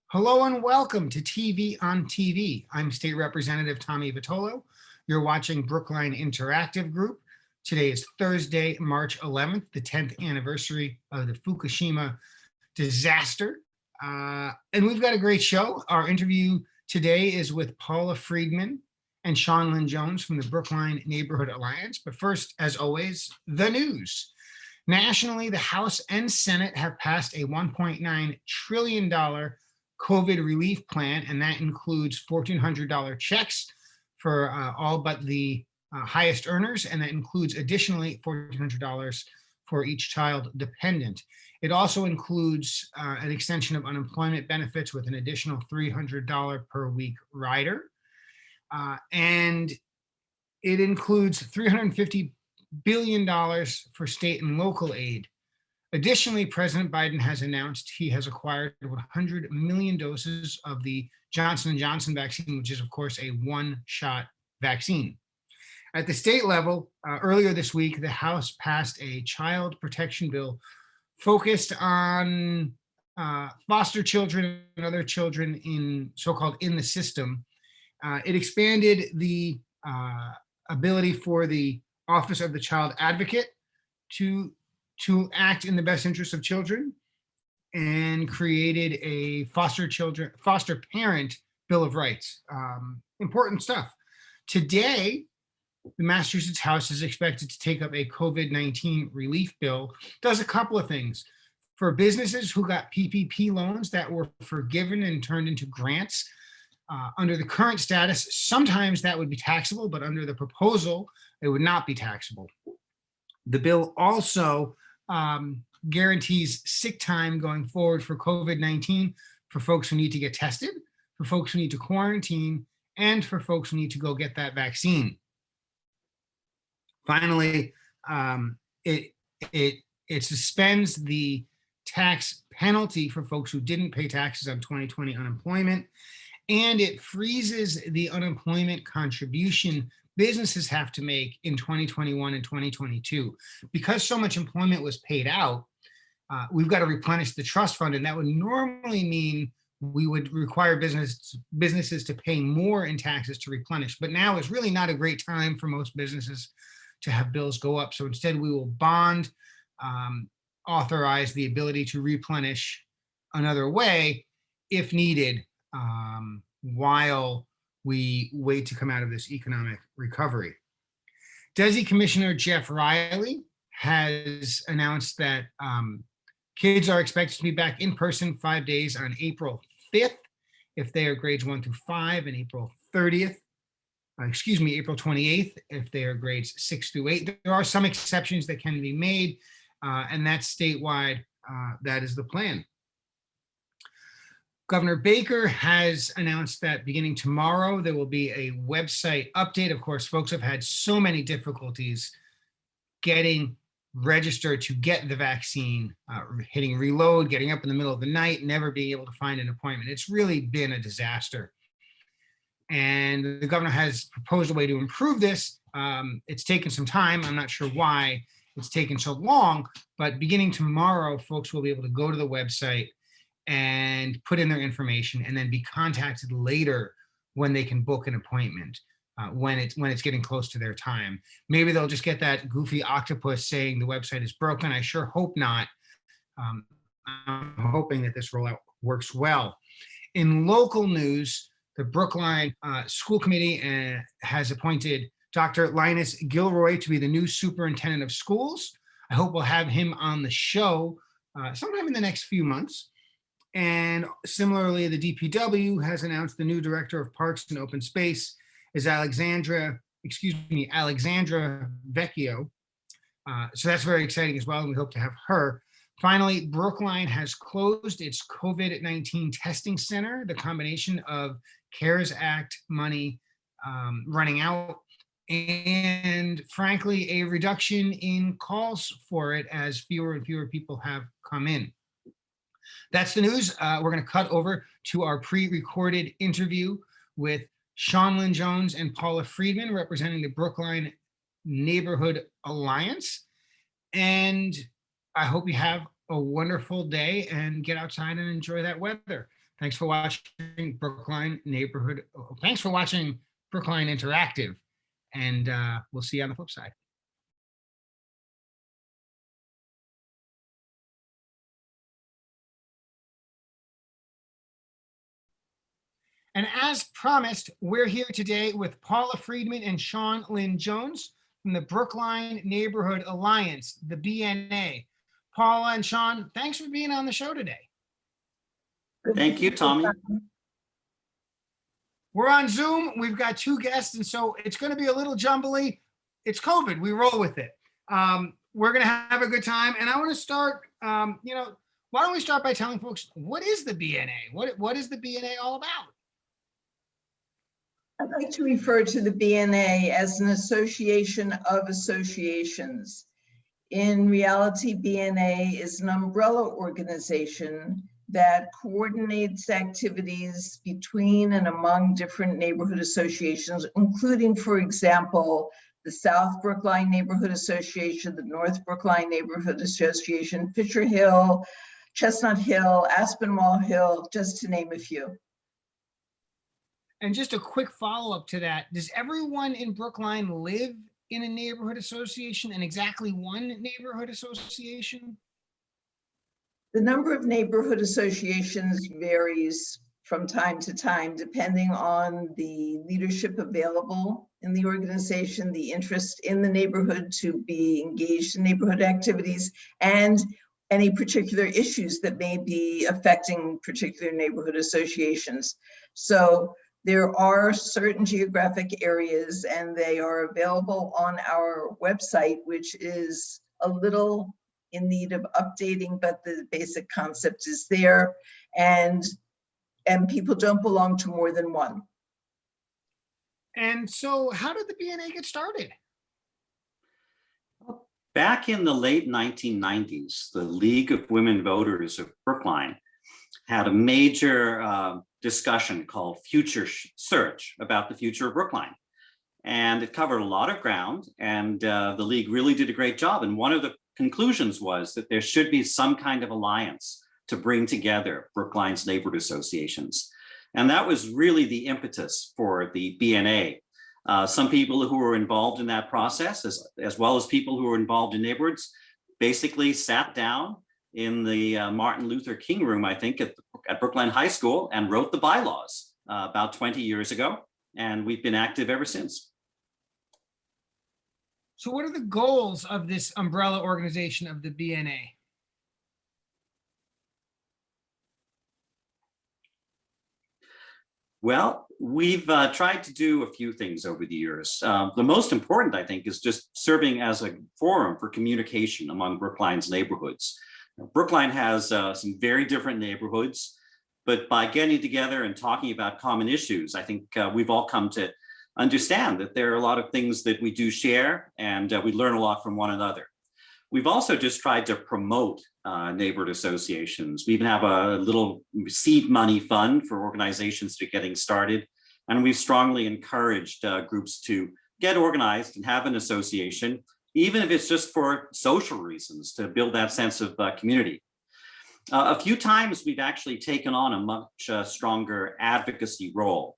Hello and welcome to TV on TV. I'm State Representative Tommy Vitolo. You're watching Brookline Interactive Group. Today is Thursday, March 11th, the 10th anniversary of the Fukushima disaster. And we've got a great show. Our interview today is with Paula Friedman and Lynn-Jones from the Brookline Neighborhood Alliance. But first, as always, the news. Nationally, the House and Senate have passed a $1.9 trillion COVID relief plan, and that includes $1,400 checks for all but the highest earners, and that includes additionally $1,400 for each child dependent. It also includes an extension of unemployment benefits with an additional $300 per week rider. And it includes $350 billion for state and local aid. Additionally, President Biden has announced he has acquired 100 million doses of the Johnson & Johnson vaccine, which is, of course, a one-shot vaccine. At the state level, earlier this week, the House passed a child protection bill focused on foster children and other children in so-called in the system. It expanded the ability for the Office of the Child Advocate to act in the best interest of children, and created a foster parent Bill of Rights. Important stuff. Today, the Massachusetts House is expected to take up a COVID-19 relief bill. Does a couple of things. For businesses who got PPP loans that were forgiven and turned into grants, under the current status, sometimes that would be taxable, but under the proposal, it would not be taxable. The bill also guarantees sick time going forward for COVID-19 for folks who need to get tested, for folks who need to quarantine, and for folks who need to go get that vaccine. Finally, it suspends the tax penalty for folks who didn't pay taxes on 2020 unemployment, and it freezes the unemployment contribution businesses have to make in 2021 and 2022. Because so much employment was paid out, we've got to replenish the trust fund, and that would normally mean we would require businesses to pay more in taxes to replenish. But now is really not a great time for most businesses to have bills go up. So instead, we will bond, authorize the ability to replenish another way if needed, while we wait to come out of this economic recovery. DESE Commissioner Jeff Riley has announced that kids are expected to be back in person 5 days on April 5th, if they are grades 1 through 5, and April 28th, if they are grades 6 through 8. There are some exceptions that can be made, and that's statewide. That is the plan. Governor Baker has announced that beginning tomorrow, there will be a website update. Of course, folks have had so many difficulties getting registered to get the vaccine, hitting reload, getting up in the middle of the night, never being able to find an appointment. It's really been a disaster. And the governor has proposed a way to improve this. It's taken some time. I'm not sure why it's taken so long, but beginning tomorrow, folks will be able to go to the website and put in their information, and then be contacted later when they can book an appointment, when it's getting close to their time. Maybe they'll just get that goofy octopus saying the website is broken. I sure hope not. I'm hoping that this rollout works well. In local news, the Brookline School Committee has appointed Dr. Linus Gilroy to be the new superintendent of schools. I hope we'll have him on the show sometime in the next few months. And similarly, the DPW has announced the new director of Parks and Open Space is Alexandra Vecchio. So that's very exciting as well, and we hope to have her. Finally, Brookline has closed its COVID-19 testing center, the combination of CARES Act money running out, and frankly, a reduction in calls for it as fewer and fewer people have come in. That's the news. We're going to cut over to our pre-recorded interview with Lynn-Jones and Paula Friedman, representing the Brookline Neighborhood Alliance. And I hope you have a wonderful day and get outside and enjoy that weather. Thanks for watching Brookline Neighborhood. Thanks for watching Brookline Interactive, and we'll see you on the flip side. And as promised, we're here today with Paula Friedman and Sean Lynn-Jones from the Brookline Neighborhood Alliance, the BNA. Paula and Sean, thanks for being on the show today. Thank you, Tommy. We're on Zoom. We've got two guests, and so it's going to be a little jumbly. It's COVID. We roll with it. We're going to have a good time. And I want to start, why don't we start by telling folks, what is the BNA? What is the BNA all about? I'd like to refer to the BNA as an association of associations. In reality, BNA is an umbrella organization that coordinates activities between and among different neighborhood associations, including, for example, the South Brookline Neighborhood Association, the North Brookline Neighborhood Association, Fisher Hill, Chestnut Hill, Aspinwall Hill, just to name a few. And just a quick follow-up to that, does everyone in Brookline live in a neighborhood association, and exactly one neighborhood association? The number of neighborhood associations varies from time to time, depending on the leadership available in the organization, the interest in the neighborhood to be engaged in neighborhood activities, and any particular issues that may be affecting particular neighborhood associations. So there are certain geographic areas, and they are available on our website, which is a little in need of updating, but the basic concept is there, and people don't belong to more than one. And so how did the BNA get started? Back in the late 1990s, the League of Women Voters of Brookline had a major discussion called Future Search about the future of Brookline. And it covered a lot of ground, and the League really did a great job. And one of the conclusions was that there should be some kind of alliance to bring together Brookline's neighborhood associations. And that was really the impetus for the BNA. Some people who were involved in that process, as well as people who were involved in neighborhoods, basically sat down in the Martin Luther King room, I think, at Brookline High School, and wrote the bylaws about 20 years ago. And we've been active ever since. So what are the goals of this umbrella organization of the BNA? Well, we've tried to do a few things over the years. The most important, I think, is just serving as a forum for communication among Brookline's neighborhoods. Brookline has some very different neighborhoods, but by getting together and talking about common issues, I think we've all come to understand that there are a lot of things that we do share, and we learn a lot from one another. We've also just tried to promote neighborhood associations. We even have a little seed money fund for organizations that are getting started, and we've strongly encouraged groups to get organized and have an association, even if it's just for social reasons, to build that sense of community. A few times we've actually taken on a much stronger advocacy role.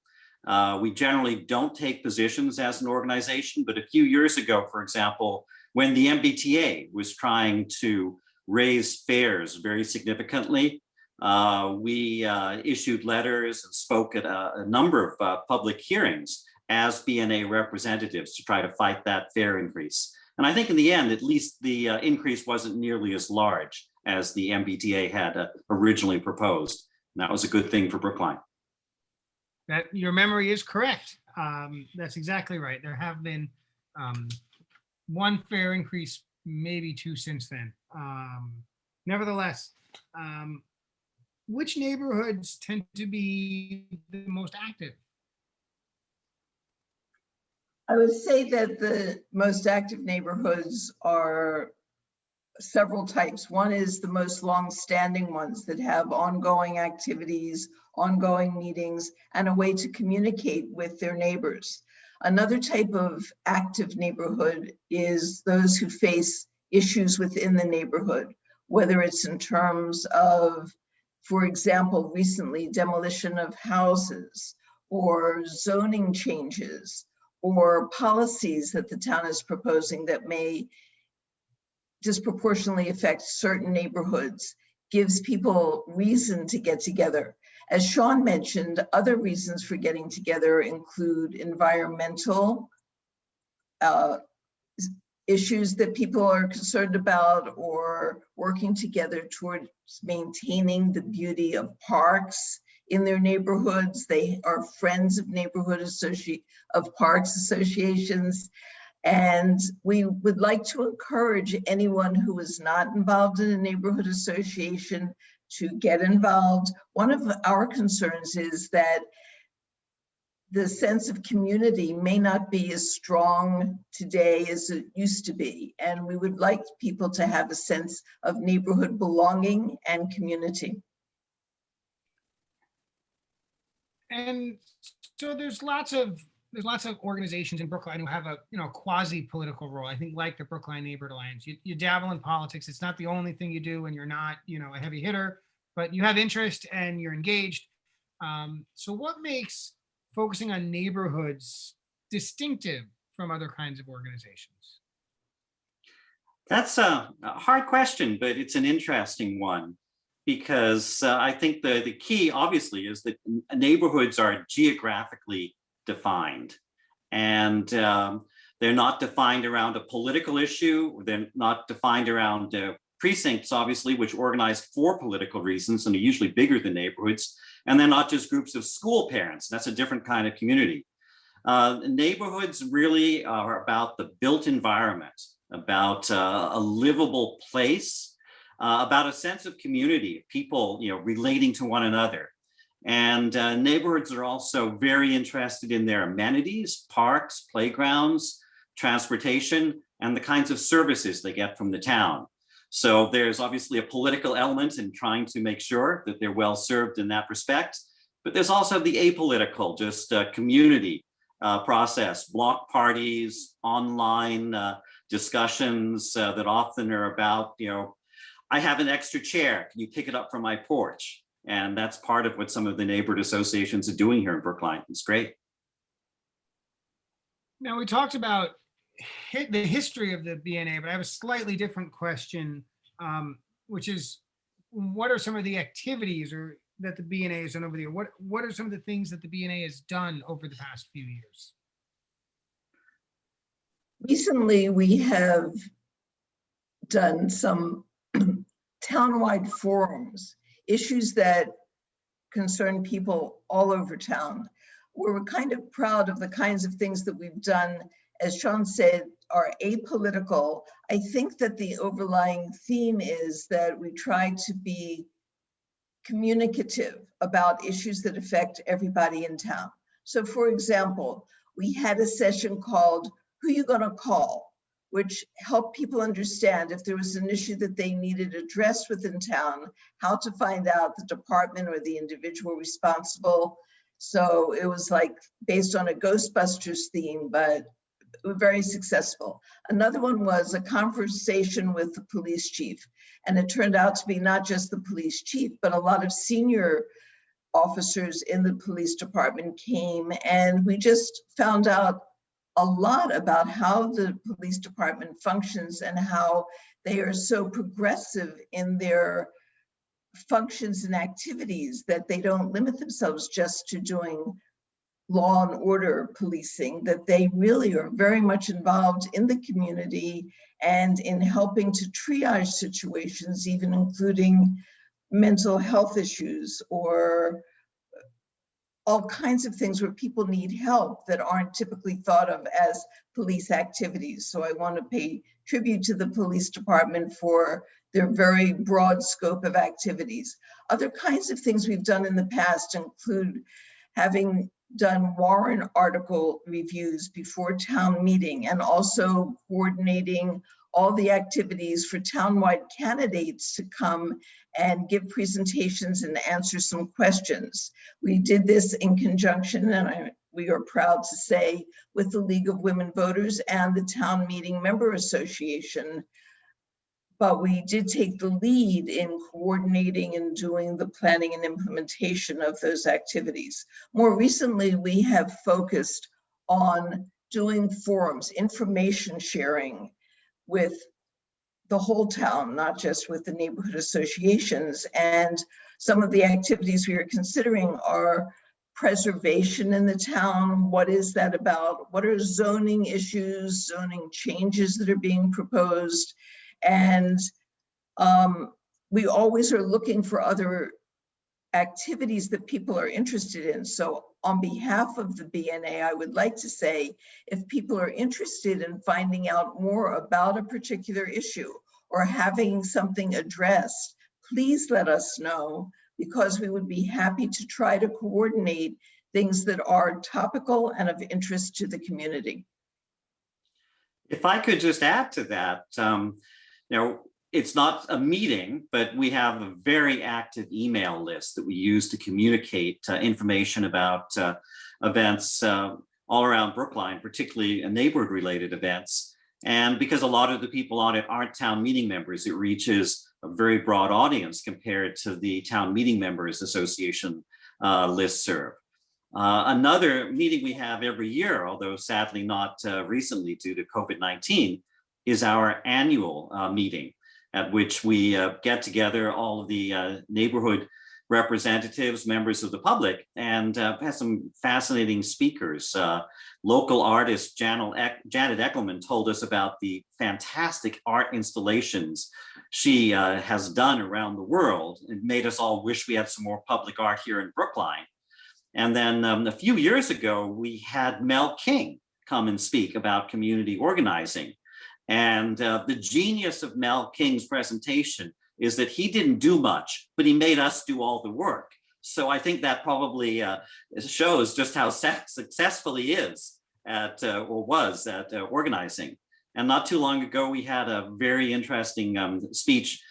We generally don't take positions as an organization, but a few years ago, for example, when the MBTA was trying to raise fares very significantly, we issued letters and spoke at a number of public hearings as BNA representatives to try to fight that fare increase. And I think in the end, at least the increase wasn't nearly as large as the MBTA had originally proposed. And that was a good thing for Brookline. That your memory is correct. That's exactly right. There have been one fare increase, maybe two since then. Nevertheless, which neighborhoods tend to be the most active? I would say that the most active neighborhoods are several types. One is the most long-standing ones that have ongoing activities, ongoing meetings, and a way to communicate with their neighbors. Another type of active neighborhood is those who face issues within the neighborhood, whether it's in terms of For example, recently demolition of houses or zoning changes or policies that the town is proposing that may disproportionately affect certain neighborhoods, gives people reason to get together. As Sean mentioned, other reasons for getting together include environmental issues that people are concerned about, or working together towards maintaining the beauty of parks in their neighborhoods. They are friends of of parks associations. And we would like to encourage anyone who is not involved in a neighborhood association to get involved. One of our concerns is that the sense of community may not be as strong today as it used to be. And we would like people to have a sense of neighborhood belonging and community. And so there's lots of organizations in Brookline who have a quasi-political role. I think, like the Brookline Neighborhood Alliance, you dabble in politics. It's not the only thing you do, and you're not a heavy hitter, but you have interest and you're engaged. So what makes focusing on neighborhoods distinctive from other kinds of organizations? That's a hard question, but it's an interesting one, because I think the key, obviously, is that neighborhoods are geographically defined, and they're not defined around a political issue. They're not defined around precincts, obviously, which are organized for political reasons and are usually bigger than neighborhoods. And they're not just groups of school parents. That's a different kind of community. Neighborhoods really are about the built environment, about a livable place, about a sense of community, people relating to one another. And neighborhoods are also very interested in their amenities, parks, playgrounds, transportation, and the kinds of services they get from the town. So there's obviously a political element in trying to make sure that they're well served in that respect. But there's also the apolitical, just community process, block parties, online discussions that often are about, I have an extra chair, can you pick it up from my porch? And that's part of what some of the neighborhood associations are doing here in Brookline. It's great. Now, we talked about the history of the BNA, but I have a slightly different question, which is, what are some of the activities that the BNA has done over the year? What are some of the things that the BNA has done over the past few years? Recently, we have done some townwide forums, issues that concern people all over town. We're kind of proud of the kinds of things that we've done, as Sean said, are apolitical. I think that the overlying theme is that we try to be communicative about issues that affect everybody in town. So for example, we had a session called Who You Gonna Call?, which helped people understand if there was an issue that they needed addressed within town, how to find out the department or the individual responsible. So it was like based on a Ghostbusters theme, but very successful. Another one was a conversation with the police chief. And it turned out to be not just the police chief, but a lot of senior officers in the police department came, and we just found out a lot about how the police department functions and how they are so progressive in their functions and activities that they don't limit themselves just to doing law and order policing, that they really are very much involved in the community and in helping to triage situations, even including mental health issues or all kinds of things where people need help that aren't typically thought of as police activities. So I want to pay tribute to the police department for their very broad scope of activities. Other kinds of things we've done in the past include having done warrant article reviews before town meeting, and also coordinating all the activities for townwide candidates to come and give presentations and answer some questions. We did this in conjunction, and we are proud to say, with the League of Women Voters and the Town Meeting Member Association, but we did take the lead in coordinating and doing the planning and implementation of those activities. More recently, we have focused on doing forums, information sharing with the whole town, not just with the neighborhood associations. And some of the activities we are considering are preservation in the town. What is that about? What are zoning issues, zoning changes that are being proposed? And we always are looking for other activities that people are interested in. So on behalf of the BNA, I would like to say, if people are interested in finding out more about a particular issue or having something addressed, please let us know, because we would be happy to try to coordinate things that are topical and of interest to the community. If I could just add to that, it's not a meeting, but we have a very active email list that we use to communicate information about events all around Brookline, particularly neighborhood-related events. And because a lot of the people on it aren't town meeting members, it reaches a very broad audience compared to the Town Meeting Members Association listserv. Another meeting we have every year, although sadly not recently due to COVID-19, is our annual meeting, at which we get together all of the neighborhood representatives, members of the public, and have some fascinating speakers. Local artist Janet Eckelman told us about the fantastic art installations she has done around the world. It made us all wish we had some more public art here in Brookline. And then a few years ago, we had Mel King come and speak about community organizing. And the genius of Mel King's presentation is that he didn't do much, but he made us do all the work. So I think that probably shows just how successful he is at, or was at organizing. And not too long ago, we had a very interesting speech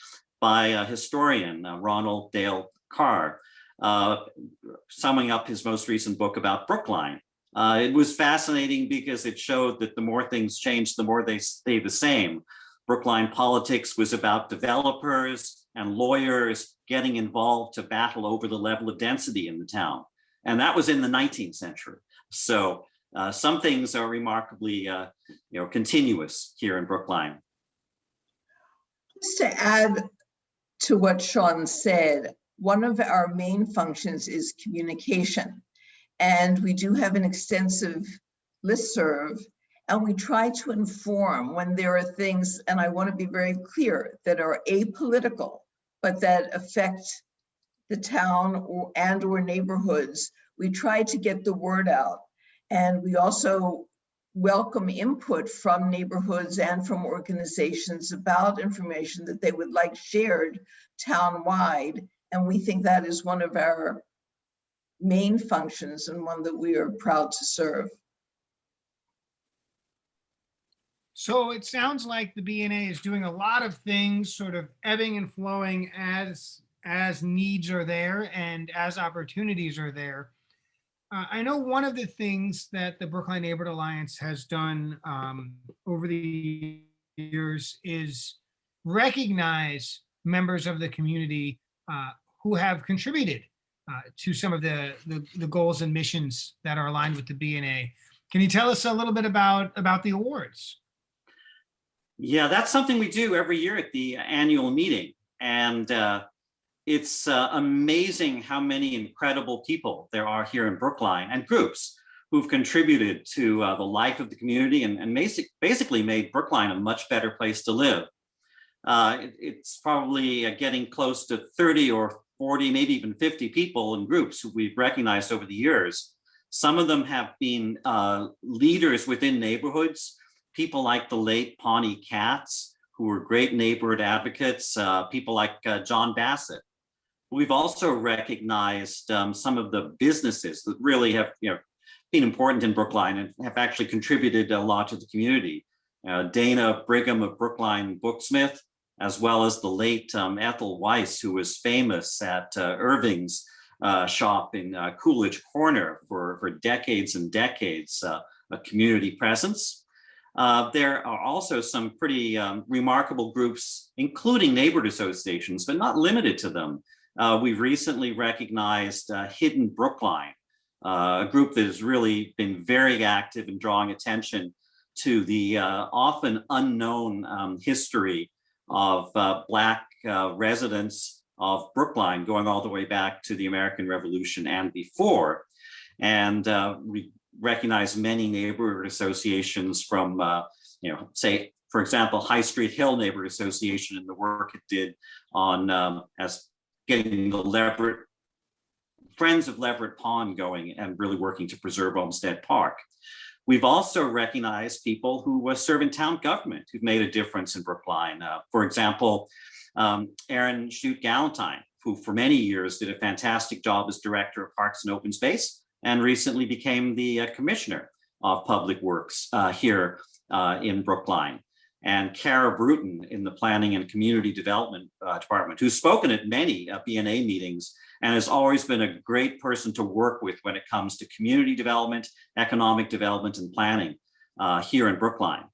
by a historian, Ronald Dale Carr, summing up his most recent book about Brookline. It was fascinating because it showed that the more things change, the more they stay the same. Brookline politics was about developers and lawyers getting involved to battle over the level of density in the town. And that was in the 19th century. So some things are remarkably continuous here in Brookline. Just to add to what Sean said, one of our main functions is communication. And we do have an extensive listserv, and we try to inform when there are things, and I want to be very clear, that are apolitical, but that affect the town or neighborhoods. We try to get the word out. And we also welcome input from neighborhoods and from organizations about information that they would like shared town-wide. And we think that is one of our main functions and one that we are proud to serve. So it sounds like the BNA is doing a lot of things, sort of ebbing and flowing as needs are there and as opportunities are there. I know one of the things that the Brookline Neighborhood Alliance has done over the years is recognize members of the community who have contributed to some of the goals and missions that are aligned with the BNA. Can you tell us a little bit about the awards? Yeah, that's something we do every year at the annual meeting. And it's amazing how many incredible people there are here in Brookline and groups who've contributed to the life of the community and basically made Brookline a much better place to live. It's probably getting close to 30 or 40, maybe even 50 people and groups who we've recognized over the years. Some of them have been leaders within neighborhoods, people like the late Pawnee Katz, who were great neighborhood advocates, people like John Bassett. We've also recognized some of the businesses that really have been important in Brookline and have actually contributed a lot to the community. Dana Brigham of Brookline Booksmith, as well as the late Ethel Weiss, who was famous at Irving's shop in Coolidge Corner for decades and decades, a community presence. There are also some pretty remarkable groups, including neighborhood associations, but not limited to them. We've recently recognized Hidden Brookline, a group that has really been very active in drawing attention to the often unknown history of Black residents of Brookline, going all the way back to the American Revolution and before. And we recognize many neighborhood associations from, say, for example, High Street Hill Neighborhood Association and the work it did on as getting the Leverett, Friends of Leverett Pond going and really working to preserve Olmsted Park. We've also recognized people who serve in town government who've made a difference in Brookline. For example, Aaron Shute-Galentine, who for many years did a fantastic job as Director of Parks and Open Space and recently became the Commissioner of Public Works here in Brookline. And Kara Bruton in the Planning and Community Development Department, who's spoken at many BNA meetings and has always been a great person to work with when it comes to community development, economic development, and planning here in Brookline.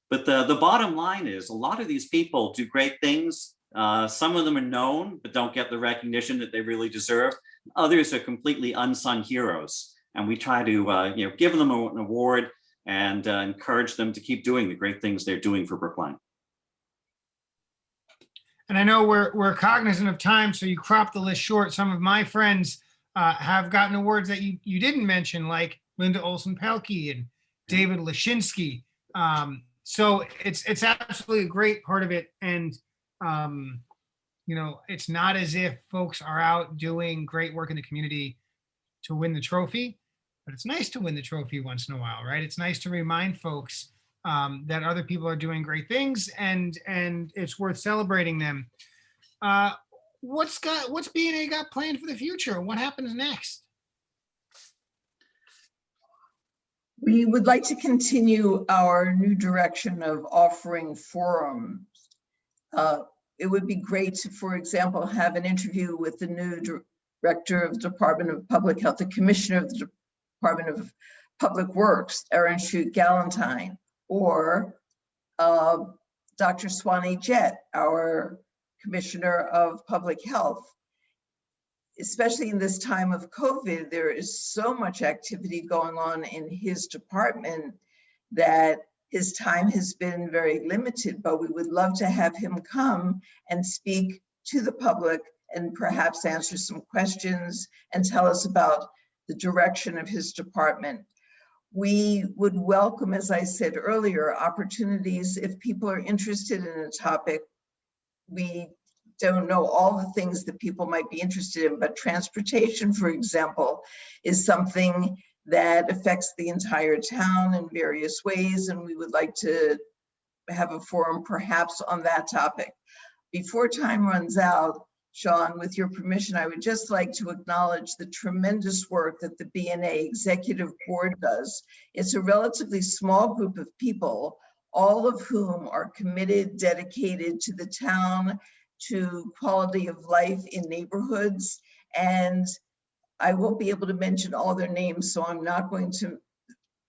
But the bottom line is a lot of these people do great things. Some of them are known, but don't get the recognition that they really deserve. Others are completely unsung heroes. And we try to give them an award and encourage them to keep doing the great things they're doing for Brookline. And I know we're cognizant of time, so you cropped the list short. Some of my friends have gotten awards that you didn't mention, like Linda Olson-Pelkey and David Lashinsky. So it's absolutely a great part of it. And, it's not as if folks are out doing great work in the community to win the trophy, but it's nice to win the trophy once in a while, right? It's nice to remind folks that other people are doing great things and it's worth celebrating them. What's BNA got planned for the future? What happens next? We would like to continue our new direction of offering forums. It would be great to, for example, have an interview with the new Director of the Department of Public Health, the Commissioner of the Department of Public Works, Aaron Shute-Galentine, or Dr. Swanee Jett, our Commissioner of Public Health. Especially in this time of COVID, there is so much activity going on in his department that his time has been very limited, but we would love to have him come and speak to the public and perhaps answer some questions and tell us about the direction of his department. We would welcome, as I said earlier, opportunities if people are interested in a topic. We don't know all the things that people might be interested in, but transportation, for example, is something that affects the entire town in various ways, and we would like to have a forum perhaps on that topic. Before time runs out, Sean, with your permission, I would just like to acknowledge the tremendous work that the BNA Executive Board does. It's a relatively small group of people, all of whom are committed, dedicated to the town, to quality of life in neighborhoods. And I won't be able to mention all their names, so I'm not going to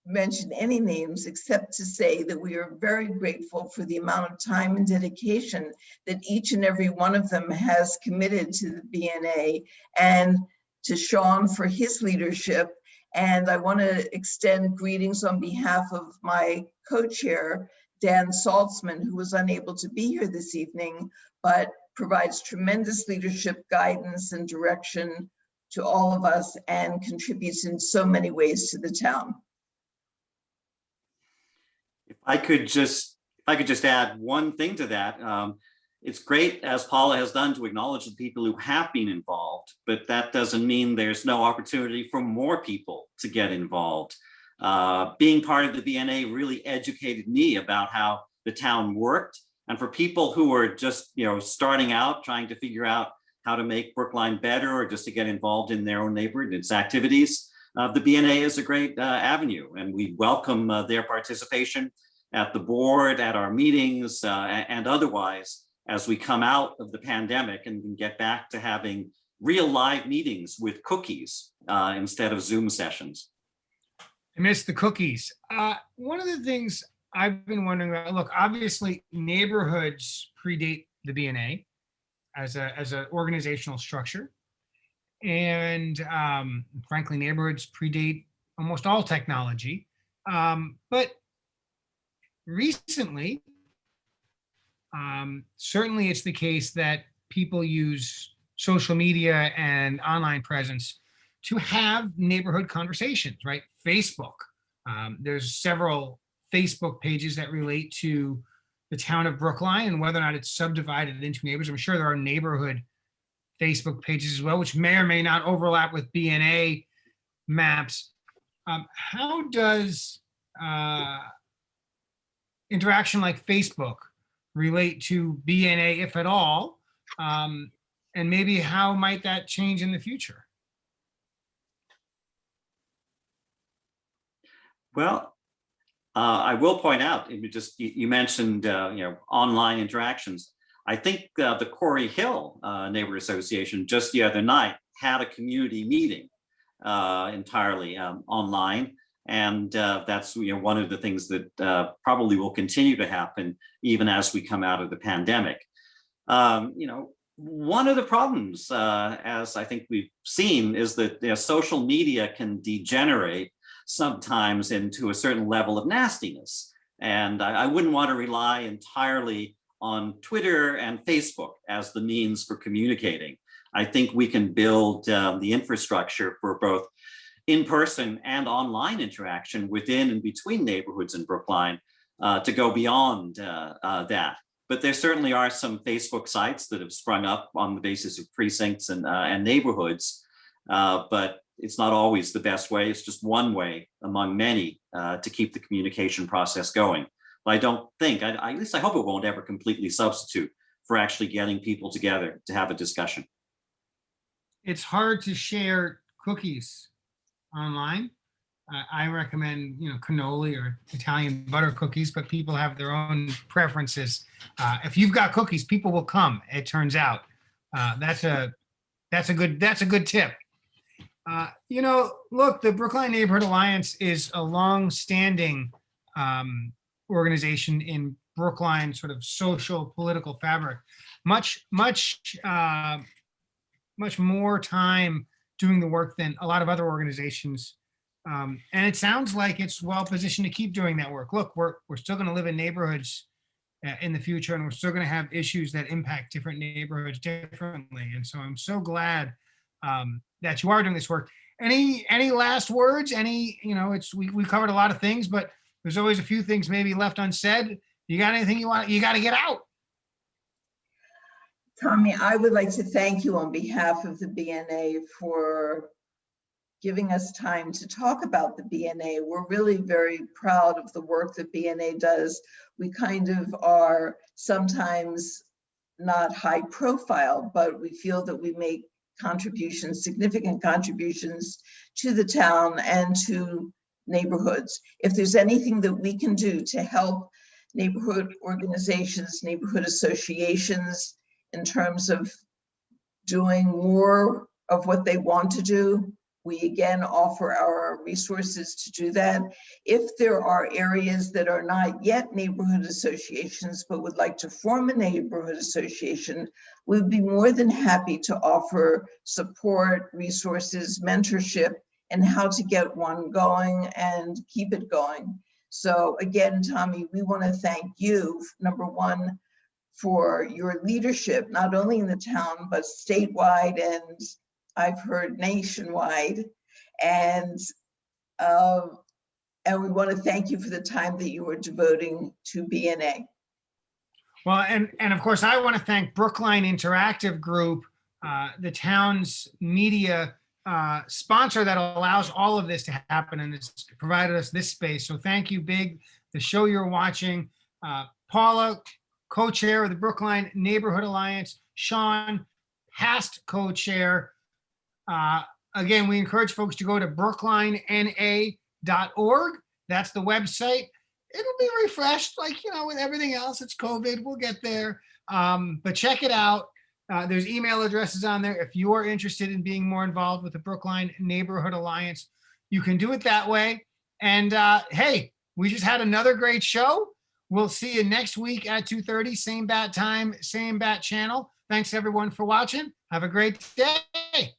mention any names except to say that we are very grateful for the amount of time and dedication that each and every one of them has committed to the BNA, and to Sean for his leadership. And I want to extend greetings on behalf of my co-chair, Dan Saltzman, who was unable to be here this evening, but provides tremendous leadership, guidance, and direction to all of us and contributes in so many ways to the town. If I could just add one thing to that, it's great, as Paula has done, to acknowledge the people who have been involved, but that doesn't mean there's no opportunity for more people to get involved. Being part of the BNA really educated me about how the town worked, and for people who are just starting out, trying to figure out how to make Brookline better or just to get involved in their own neighborhood and its activities, the BNA is a great avenue, and we welcome their participation at the board, at our meetings, and otherwise, as we come out of the pandemic and can get back to having real live meetings with cookies instead of Zoom sessions. I miss the cookies. One of the things I've been wondering about, look, obviously neighborhoods predate the BNA as a organizational structure. And frankly, neighborhoods predate almost all technology. But recently, certainly it's the case that people use social media and online presence to have neighborhood conversations, right? Facebook. There's several Facebook pages that relate to the town of Brookline and whether or not it's subdivided into neighbors. I'm sure there are neighborhood Facebook pages as well, which may or may not overlap with BNA maps. How does interaction like Facebook relate to BNA, if at all? And maybe how might that change in the future? Well, I will point out, you mentioned online interactions. I think the Corey Hill Neighborhood Association just the other night had a community meeting entirely online, and that's one of the things that probably will continue to happen even as we come out of the pandemic. One of the problems, as I think we've seen, is that social media can degenerate sometimes into a certain level of nastiness. And I wouldn't want to rely entirely on Twitter and Facebook as the means for communicating. I think we can build the infrastructure for both in-person and online interaction within and between neighborhoods in Brookline to go beyond that. But there certainly are some Facebook sites that have sprung up on the basis of precincts and neighborhoods. But it's not always the best way. It's just one way among many to keep the communication process going. But I don't think, at least I hope it won't ever completely substitute for actually getting people together to have a discussion. It's hard to share cookies online. I recommend, cannoli or Italian butter cookies, but people have their own preferences. If you've got cookies, people will come. It turns out that's a good tip. Look, the Brookline Neighborhood Alliance is a long-standing organization in Brookline sort of social political fabric. Much more time doing the work than a lot of other organizations. And it sounds like it's well positioned to keep doing that work. Look, we're still going to live in neighborhoods in the future, and we're still going to have issues that impact different neighborhoods differently. And so I'm so glad that you are doing this work. Any last words? We covered a lot of things, but there's always a few things maybe left unsaid. You got anything you got to get out? Tommy, I would like to thank you on behalf of the BNA for giving us time to talk about the BNA. We're really very proud of the work that BNA does. We kind of are sometimes not high profile, but we feel that we make significant contributions to the town and to neighborhoods. If there's anything that we can do to help neighborhood organizations, neighborhood associations, in terms of doing more of what they want to do, we again offer our resources to do that. If there are areas that are not yet neighborhood associations, but would like to form a neighborhood association, we'd be more than happy to offer support, resources, mentorship, and how to get one going and keep it going. So again, Tommy, we want to thank you, number one, for your leadership, not only in the town, but statewide, and I've heard nationwide. And we want to thank you for the time that you are devoting to BNA. Well, and of course, I want to thank Brookline Interactive Group, the town's media sponsor that allows all of this to happen and has provided us this space. So thank you, Big. The show you're watching, Paula, co-chair of the Brookline Neighborhood Alliance, Sean, past co-chair. Again, we encourage folks to go to brooklinena.org. That's the website. It'll be refreshed, with everything else. It's COVID. We'll get there. But check it out. There's email addresses on there. If you are interested in being more involved with the Brookline Neighborhood Alliance, you can do it that way. And hey, We just had another great show. We'll see you next week at 2:30, same bat time, same bat channel. Thanks everyone for watching. Have a great day.